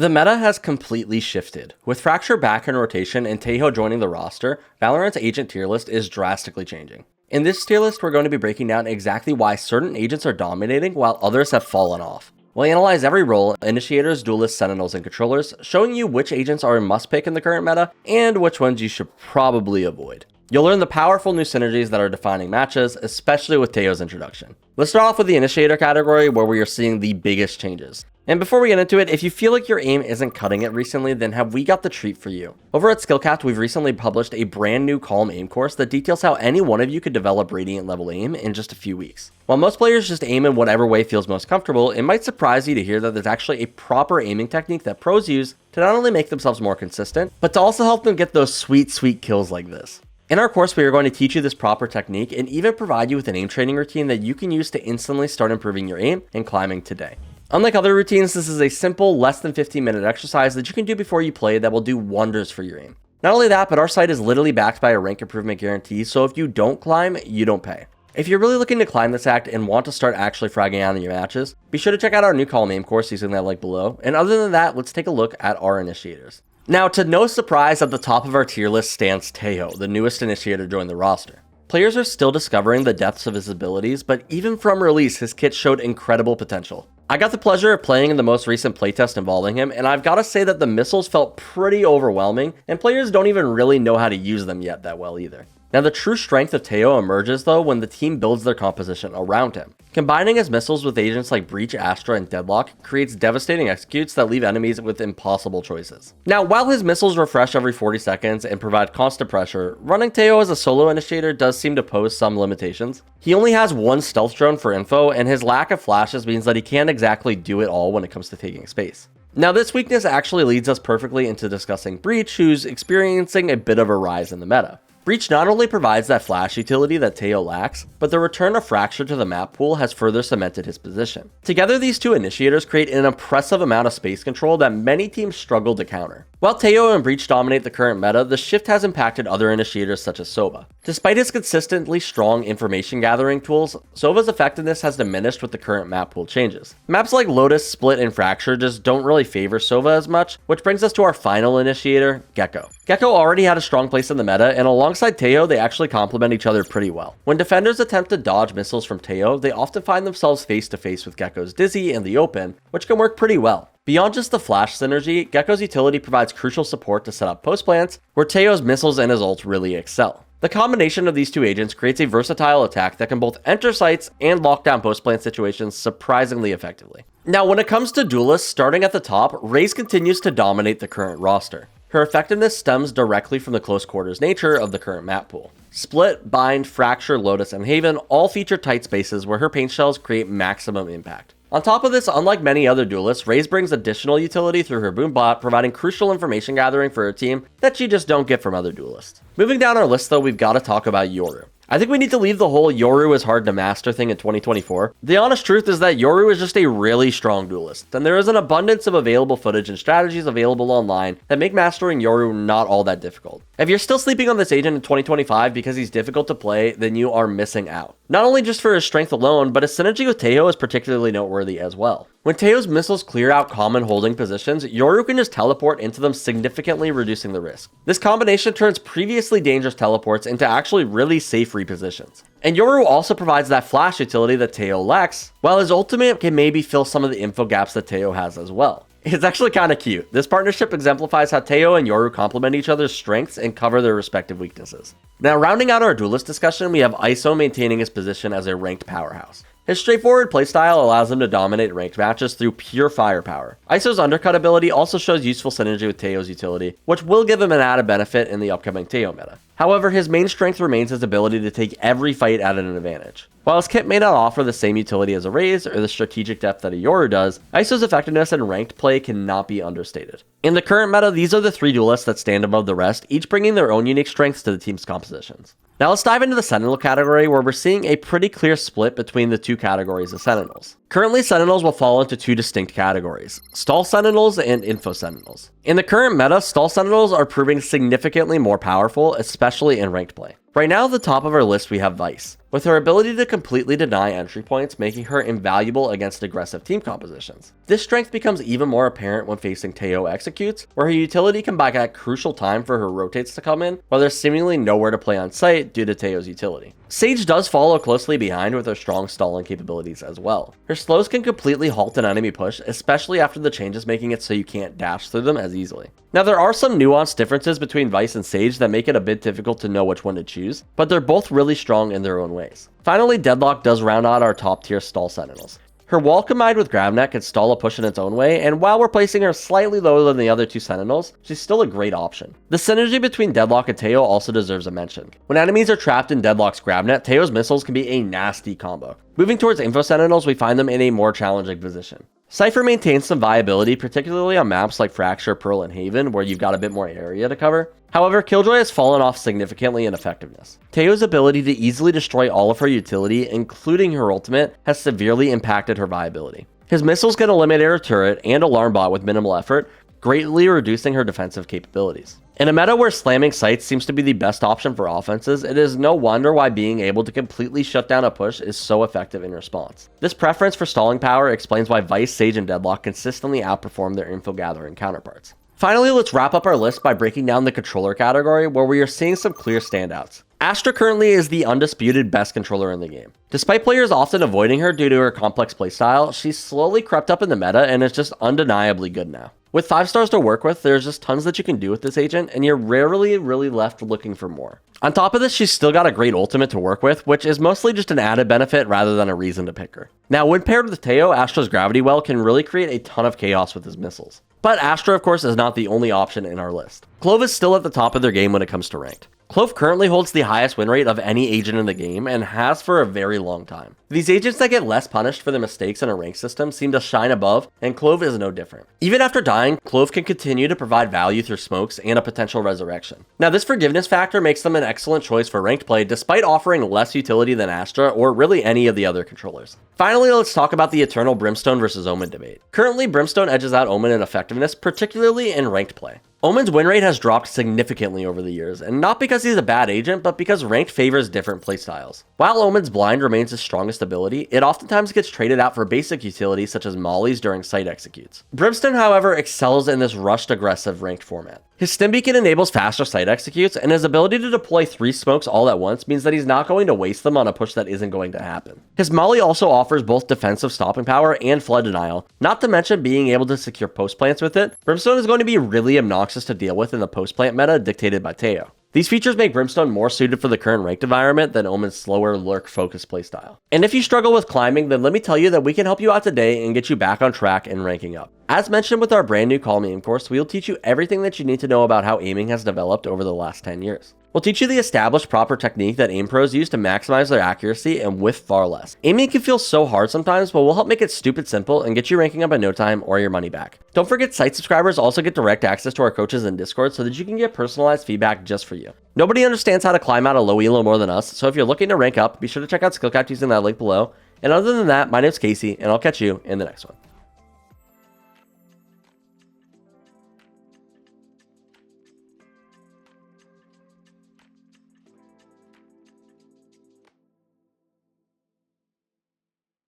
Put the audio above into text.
The meta has completely shifted. With Fracture back in rotation and Tejo joining the roster, Valorant's agent tier list is drastically changing. In this tier list, we're going to be breaking down exactly why certain agents are dominating while others have fallen off. We'll analyze every role, Initiators, Duelists, Sentinels, and Controllers, showing you which agents are a must-pick in the current meta, and which ones you should probably avoid. You'll learn the powerful new synergies that are defining matches, especially with Tejo's introduction. Let's start off with the Initiator category, where we are seeing the biggest changes. And before we get into it, if you feel like your aim isn't cutting it recently, then have we got the treat for you. Over at SkillCapped, we've recently published a brand new Calm Aim course that details how any one of you could develop Radiant level aim in just a few weeks. While most players just aim in whatever way feels most comfortable, it might surprise you to hear that there's actually a proper aiming technique that pros use to not only make themselves more consistent, but to also help them get those sweet kills like this. In our course, we are going to teach you this proper technique and even provide you with an aim training routine that you can use to instantly start improving your aim and climbing today. Unlike other routines, this is a simple, less than 15-minute exercise that you can do before you play that will do wonders for your aim. Not only that, but our site is literally backed by a rank improvement guarantee, so if you don't climb, you don't pay. If you're really looking to climb this act and want to start actually fragging out in your matches, be sure to check out our new Calm Aim course using that link below. And other than that, let's take a look at our Initiators. Now, to no surprise, at the top of our tier list stands Tejo, the newest Initiator to join the roster. Players are still discovering the depths of his abilities, but even from release, his kit showed incredible potential. I got the pleasure of playing in the most recent playtest involving him, and I've got to say that the missiles felt pretty overwhelming, and players don't even really know how to use them yet that well either. Now, the true strength of Tejo emerges though when the team builds their composition around him. Combining his missiles with agents like Breach, Astra, and Deadlock creates devastating executes that leave enemies with impossible choices. Now, while his missiles refresh every 40 seconds and provide constant pressure, running Tejo as a solo initiator does seem to pose some limitations. He only has one stealth drone for info, and his lack of flashes means that he can't exactly do it all when it comes to taking space. Now, this weakness actually leads us perfectly into discussing Breach, who's experiencing a bit of a rise in the meta. Breach not only provides that flash utility that Tejo lacks, but the return of Fracture to the map pool has further cemented his position. Together, these two initiators create an impressive amount of space control that many teams struggle to counter. While Tejo and Breach dominate the current meta, the shift has impacted other initiators such as Sova. Despite his consistently strong information gathering tools, Sova's effectiveness has diminished with the current map pool changes. Maps like Lotus, Split, and Fracture just don't really favor Sova as much, which brings us to our final initiator, Gekko. Gekko already had a strong place in the meta, and alongside Tejo, they actually complement each other pretty well. When defenders attempt to dodge missiles from Tejo, they often find themselves face to face with Gekko's Dizzy in the open, which can work pretty well. Beyond just the flash synergy, Gekko's utility provides crucial support to set up post plants, where Tejo's missiles and his ult really excel. The combination of these two agents creates a versatile attack that can both enter sites and lock down post plant situations surprisingly effectively. Now, when it comes to Duelists, starting at the top, Raze continues to dominate the current roster. Her effectiveness stems directly from the close quarters nature of the current map pool. Split, Bind, Fracture, Lotus, and Haven all feature tight spaces where her paint shells create maximum impact. On top of this, unlike many other duelists, Raze brings additional utility through her boom bot, providing crucial information gathering for her team that you just don't get from other duelists. Moving down our list though, we've got to talk about Yoru. I think we need to leave the whole Yoru is hard to master thing in 2024. The honest truth is that Yoru is just a really strong duelist, and there is an abundance of available footage and strategies available online that make mastering Yoru not all that difficult. If you're still sleeping on this agent in 2025 because he's difficult to play, then you are missing out. Not only just for his strength alone, but his synergy with Tejo is particularly noteworthy as well. When Tejo's missiles clear out common holding positions, Yoru can just teleport into them, significantly reducing the risk. This combination turns previously dangerous teleports into actually really safe repositions. And Yoru also provides that flash utility that Tejo lacks, while his ultimate can maybe fill some of the info gaps that Tejo has as well. It's actually kind of cute. This partnership exemplifies how Tejo and Yoru complement each other's strengths and cover their respective weaknesses. Now, rounding out our duelist discussion, we have ISO maintaining his position as a ranked powerhouse. His straightforward playstyle allows him to dominate ranked matches through pure firepower. ISO's undercut ability also shows useful synergy with Tejo's utility, which will give him an added benefit in the upcoming Tejo meta. However, his main strength remains his ability to take every fight at an advantage. While his kit may not offer the same utility as a Raze or the strategic depth that a Yoru does, ISO's effectiveness in ranked play cannot be understated. In the current meta, these are the three duelists that stand above the rest, each bringing their own unique strengths to the team's compositions. Now let's dive into the Sentinel category, where we're seeing a pretty clear split between the two categories of Sentinels. Currently, Sentinels will fall into two distinct categories: Stall Sentinels and Info Sentinels. In the current meta, Stall Sentinels are proving significantly more powerful, especially in ranked play. Right now, at the top of our list, we have Vyse. with her ability to completely deny entry points making her invaluable against aggressive team compositions. This strength becomes even more apparent when facing Tejo executes, where her utility can buy that crucial time for her rotates to come in, while there's seemingly nowhere to play on site due to Tejo's utility. Sage does follow closely behind with her strong stalling capabilities as well. Her slows can completely halt an enemy push, especially after the changes making it so you can't dash through them as easily. Now there are some nuanced differences between Vyse and Sage that make it a bit difficult to know which one to choose, but they're both really strong in their own ways. Finally, Deadlock does round out our top tier stall Sentinels. Her wall combined with Grabnet can stall a push in its own way, and while we're placing her slightly lower than the other two Sentinels, she's still a great option. The synergy between Deadlock and Tejo also deserves a mention. When enemies are trapped in Deadlock's Grabnet, Tejo's missiles can be a nasty combo. Moving towards Info Sentinels, we find them in a more challenging position. Cypher maintains some viability, particularly on maps like Fracture, Pearl, and Haven, where you've got a bit more area to cover. However, Killjoy has fallen off significantly in effectiveness. Tejo's ability to easily destroy all of her utility, including her ultimate, has severely impacted her viability. His missiles can eliminate her turret and alarm bot with minimal effort, greatly reducing her defensive capabilities. In a meta where slamming sites seems to be the best option for offenses, it is no wonder why being able to completely shut down a push is so effective in response. This preference for stalling power explains why Vyse, Sage, and Deadlock consistently outperform their info gathering counterparts. Finally, let's wrap up our list by breaking down the controller category, where we are seeing some clear standouts. Astra currently is the undisputed best controller in the game. Despite players often avoiding her due to her complex playstyle, she's slowly crept up in the meta and is just undeniably good now. With 5 stars to work with, there's just tons that you can do with this agent, and you're rarely really left looking for more. On top of this, she's still got a great ultimate to work with, which is mostly just an added benefit rather than a reason to pick her. Now, when paired with Tejo, Astra's Gravity Well can really create a ton of chaos with his missiles. But Astra, of course, is not the only option in our list. Clove is still at the top of their game when it comes to ranked. Clove currently holds the highest win rate of any agent in the game and has for a very long time. These agents that get less punished for their mistakes in a rank system seem to shine above, and Clove is no different. Even after dying, Clove can continue to provide value through smokes and a potential resurrection. Now, this forgiveness factor makes them an excellent choice for ranked play despite offering less utility than Astra or really any of the other controllers. Finally, let's talk about the eternal Brimstone versus Omen debate. Currently, Brimstone edges out Omen in effectiveness, particularly in ranked play. Omen's win rate has dropped significantly over the years, and not because he's a bad agent, but because ranked favors different playstyles. While Omen's blind remains his strongest ability, it oftentimes gets traded out for basic utilities such as mollies during site executes. Brimstone, however, excels in this rushed aggressive ranked format. His stim beacon enables faster site executes, and his ability to deploy 3 smokes all at once means that he's not going to waste them on a push that isn't going to happen. His molly also offers both defensive stopping power and flood denial, not to mention being able to secure post plants with it. Brimstone is going to be really obnoxious to deal with in the post plant meta dictated by Tejo. These features make Brimstone more suited for the current ranked environment than Omen's slower lurk-focused playstyle. And if you struggle with climbing, then let me tell you that we can help you out today and get you back on track and ranking up. As mentioned with our brand new Call Me Aim course, we'll teach you everything that you need to know about how aiming has developed over the last 10 years. We'll teach you the established proper technique that aim pros use to maximize their accuracy and with far less. Aiming can feel so hard sometimes, but we'll help make it stupid simple and get you ranking up in no time or your money back. Don't forget, site subscribers also get direct access to our coaches in Discord so that you can get personalized feedback just for you. Nobody understands how to climb out a low elo more than us, so if you're looking to rank up, be sure to check out SkillCapped using that link below. And other than that, my name's Casey, and I'll catch you in the next one.